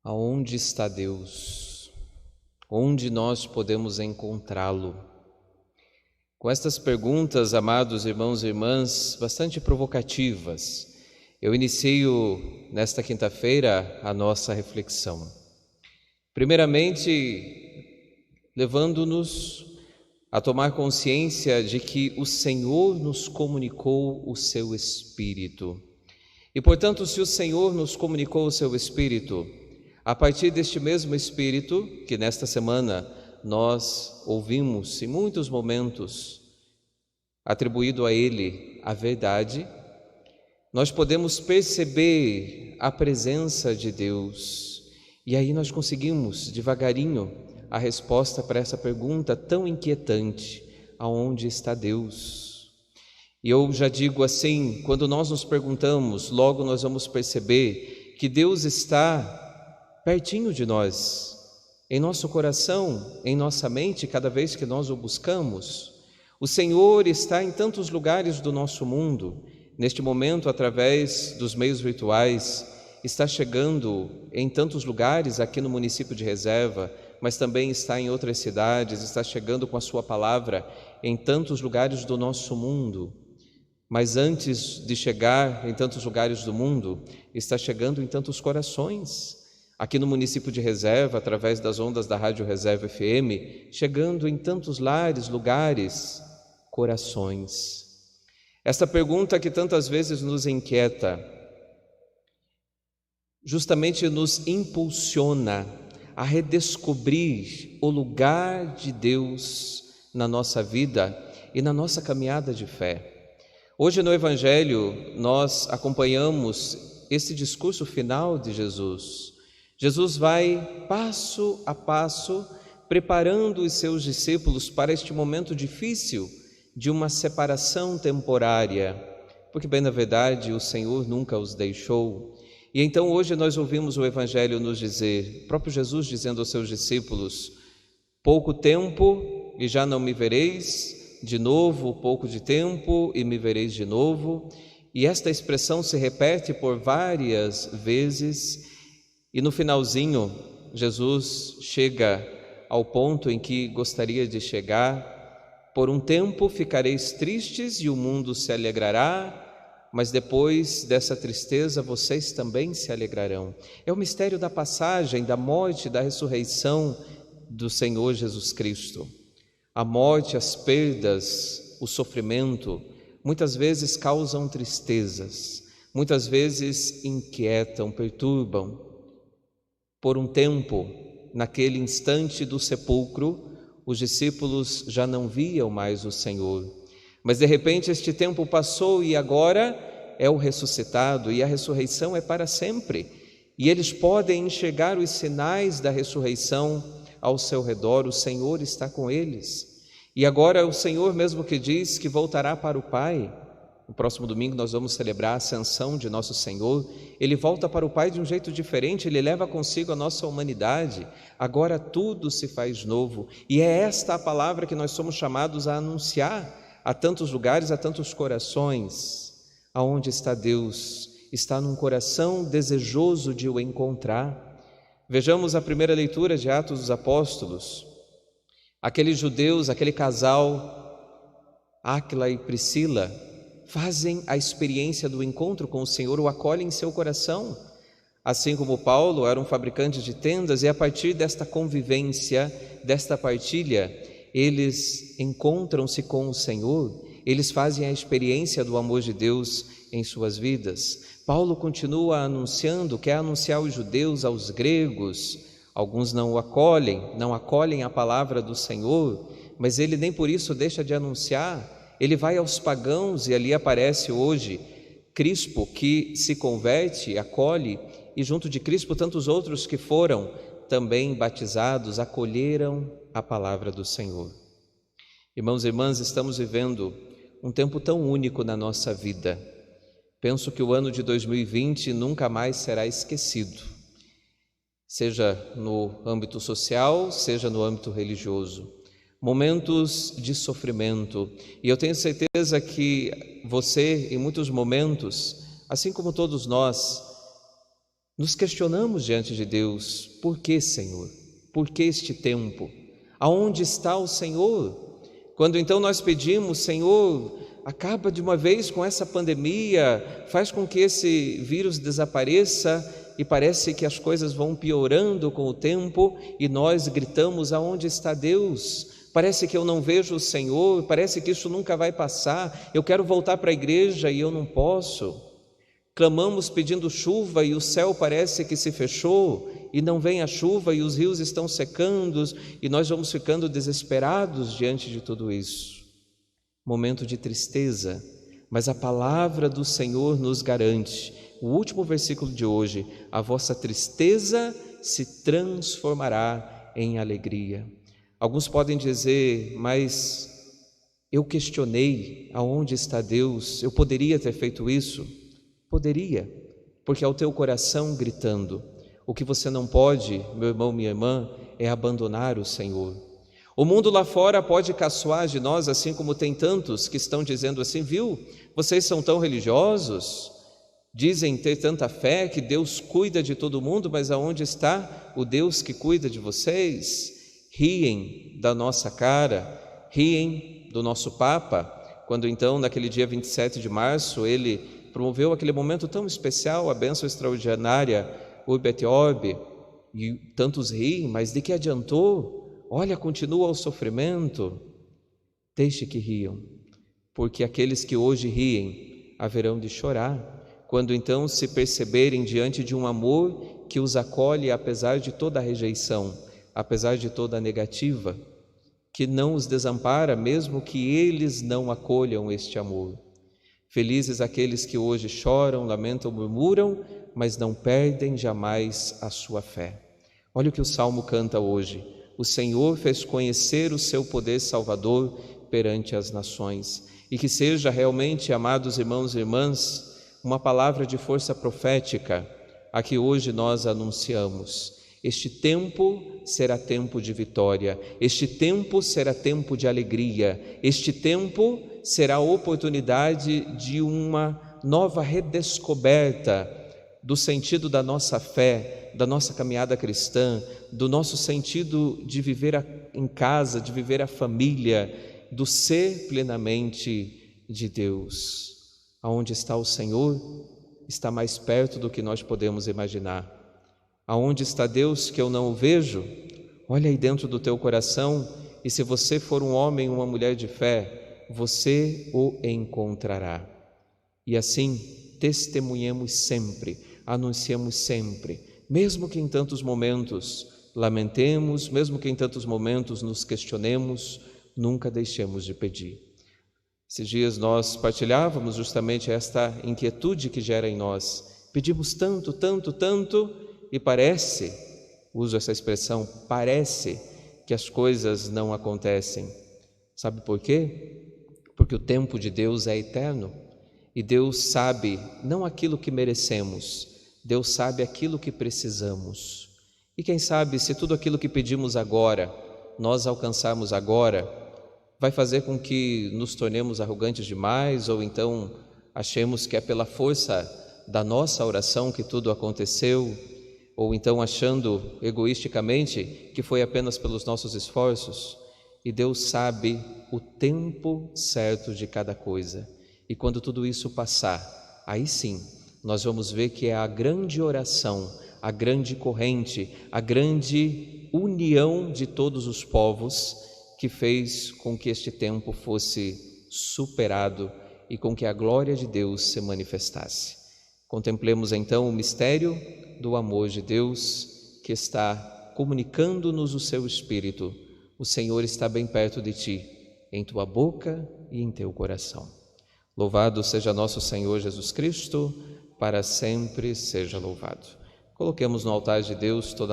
Aonde está Deus? Onde nós podemos encontrá-lo? Com estas perguntas, amados irmãos e irmãs, bastante provocativas, eu inicio nesta quinta-feira a nossa reflexão. Primeiramente, levando-nos a tomar consciência de que o Senhor nos comunicou o seu Espírito. E, portanto, se o Senhor nos comunicou o seu Espírito, a partir deste mesmo Espírito, que nesta semana nós ouvimos em muitos momentos, atribuído a Ele a verdade, nós podemos perceber a presença de Deus. E aí nós conseguimos, devagarinho, a resposta para essa pergunta tão inquietante: aonde está Deus? E eu já digo assim, quando nós nos perguntamos, logo nós vamos perceber que Deus está pertinho de nós, em nosso coração, em nossa mente, cada vez que nós o buscamos. O Senhor está em tantos lugares do nosso mundo. Neste momento, através dos meios virtuais, está chegando em tantos lugares aqui no município de Reserva, mas também está em outras cidades, está chegando com a sua palavra em tantos lugares do nosso mundo. Mas antes de chegar em tantos lugares do mundo, está chegando em tantos corações. Aqui no município de Reserva, através das ondas da Rádio Reserva FM, chegando em tantos lares, lugares, corações. Esta pergunta que tantas vezes nos inquieta, justamente nos impulsiona a redescobrir o lugar de Deus na nossa vida e na nossa caminhada de fé. Hoje no Evangelho nós acompanhamos esse discurso final de Jesus. Jesus vai passo a passo preparando os seus discípulos para este momento difícil de uma separação temporária, porque bem na verdade o Senhor nunca os deixou. E então hoje nós ouvimos o Evangelho nos dizer, o próprio Jesus dizendo aos seus discípulos: pouco tempo e já não me vereis, de novo pouco de tempo e me vereis de novo. E esta expressão se repete por várias vezes. E no finalzinho, Jesus chega ao ponto em que gostaria de chegar: por um tempo ficareis tristes e o mundo se alegrará, mas depois dessa tristeza vocês também se alegrarão. É o mistério da passagem, da morte, da ressurreição do Senhor Jesus Cristo. A morte, as perdas, o sofrimento, muitas vezes causam tristezas, muitas vezes inquietam, perturbam. Por um tempo, naquele instante do sepulcro, os discípulos já não viam mais o Senhor. Mas de repente este tempo passou e agora é o ressuscitado, e a ressurreição é para sempre. E eles podem enxergar os sinais da ressurreição ao seu redor. O Senhor está com eles. E agora o Senhor mesmo que diz que voltará para o Pai. No próximo domingo nós vamos celebrar a ascensão de nosso Senhor. Ele volta para o Pai de um jeito diferente, Ele leva consigo a nossa humanidade. Agora tudo se faz novo. E é esta a palavra que nós somos chamados a anunciar a tantos lugares, a tantos corações. Aonde está Deus? Está num coração desejoso de o encontrar. Vejamos a primeira leitura de Atos dos Apóstolos. Aqueles judeus, aquele casal, Áquila e Priscila, fazem a experiência do encontro com o Senhor, o acolhem em seu coração. Assim como Paulo era um fabricante de tendas, e a partir desta convivência, desta partilha, eles encontram-se com o Senhor, eles fazem a experiência do amor de Deus em suas vidas. Paulo continua anunciando, quer anunciar aos judeus, aos gregos. Alguns não acolhem a palavra do Senhor, mas ele nem por isso deixa de anunciar. Ele vai aos pagãos e ali aparece hoje Crispo, que se converte, acolhe, e junto de Crispo tantos outros que foram também batizados, acolheram a palavra do Senhor. Irmãos e irmãs, estamos vivendo um tempo tão único na nossa vida. Penso que o ano de 2020 nunca mais será esquecido, seja no âmbito social, seja no âmbito religioso. Momentos de sofrimento, e eu tenho certeza que você, em muitos momentos, assim como todos nós, Nos questionamos diante de Deus: por que, Senhor? Por que este tempo? Aonde está o Senhor? Quando então nós pedimos: Senhor, acaba de uma vez com essa pandemia, faz com que esse vírus desapareça, e parece que as coisas vão piorando com o tempo, e nós gritamos: aonde está Deus? Parece que eu não vejo o Senhor, parece que isso nunca vai passar, eu quero voltar para a igreja e eu não posso. Clamamos pedindo chuva e o céu parece que se fechou e não vem a chuva e os rios estão secando e nós vamos ficando desesperados diante de tudo isso. Momento de tristeza, mas a palavra do Senhor nos garante, o último versículo de hoje: a vossa tristeza se transformará em alegria. Alguns podem dizer: mas eu questionei aonde está Deus, eu poderia ter feito isso? Poderia, porque é o teu coração gritando. O que você não pode, meu irmão, minha irmã, é abandonar o Senhor. O mundo lá fora pode caçoar de nós, assim como tem tantos que estão dizendo assim: viu, vocês são tão religiosos, dizem ter tanta fé que Deus cuida de todo mundo, mas aonde está o Deus que cuida de vocês? Riem da nossa cara, riem do nosso Papa, quando então naquele dia 27 de março ele promoveu aquele momento tão especial, a bênção extraordinária, Urbi et Orbi, e tantos riem, mas de que adiantou? Olha, continua o sofrimento. Deixe que riam, porque aqueles que hoje riem haverão de chorar, quando então se perceberem diante de um amor que os acolhe apesar de toda a rejeição, apesar de toda a negativa, que não os desampara mesmo que eles não acolham este amor. Felizes aqueles que hoje choram, lamentam, murmuram, mas não perdem jamais a sua fé. Olha o que o Salmo canta hoje: o Senhor fez conhecer o seu poder salvador perante as nações. E que seja realmente, amados irmãos e irmãs, uma palavra de força profética a que hoje nós anunciamos. Este tempo será tempo de vitória, este tempo será tempo de alegria, este tempo será a oportunidade de uma nova redescoberta do sentido da nossa fé, da nossa caminhada cristã, do nosso sentido de viver em casa, de viver a família, do ser plenamente de Deus. Aonde está o Senhor, está mais perto do que nós podemos imaginar. Aonde está Deus que eu não o vejo? Olha aí dentro do teu coração, e se você for um homem, uma mulher de fé, você o encontrará. E assim, testemunhemos sempre, anunciemos sempre, mesmo que em tantos momentos lamentemos, mesmo que em tantos momentos nos questionemos, nunca deixemos de pedir. Esses dias nós partilhávamos justamente esta inquietude que gera em nós. Pedimos tanto, tanto, tanto, e parece, uso essa expressão, parece que as coisas não acontecem. Sabe por quê? Porque o tempo de Deus é eterno e Deus sabe não aquilo que merecemos, Deus sabe aquilo que precisamos. E quem sabe se tudo aquilo que pedimos agora, nós alcançarmos agora, vai fazer com que nos tornemos arrogantes demais ou então achemos que é pela força da nossa oração que tudo aconteceu, ou então achando egoisticamente que foi apenas pelos nossos esforços. E Deus sabe o tempo certo de cada coisa. E quando tudo isso passar, aí sim, nós vamos ver que é a grande oração, a grande corrente, a grande união de todos os povos que fez com que este tempo fosse superado e com que a glória de Deus se manifestasse. Contemplemos então o mistério do amor de Deus que está comunicando-nos o seu Espírito. O Senhor está bem perto de ti, em tua boca e em teu coração. Louvado seja nosso Senhor Jesus Cristo, para sempre seja louvado. Coloquemos no altar de Deus toda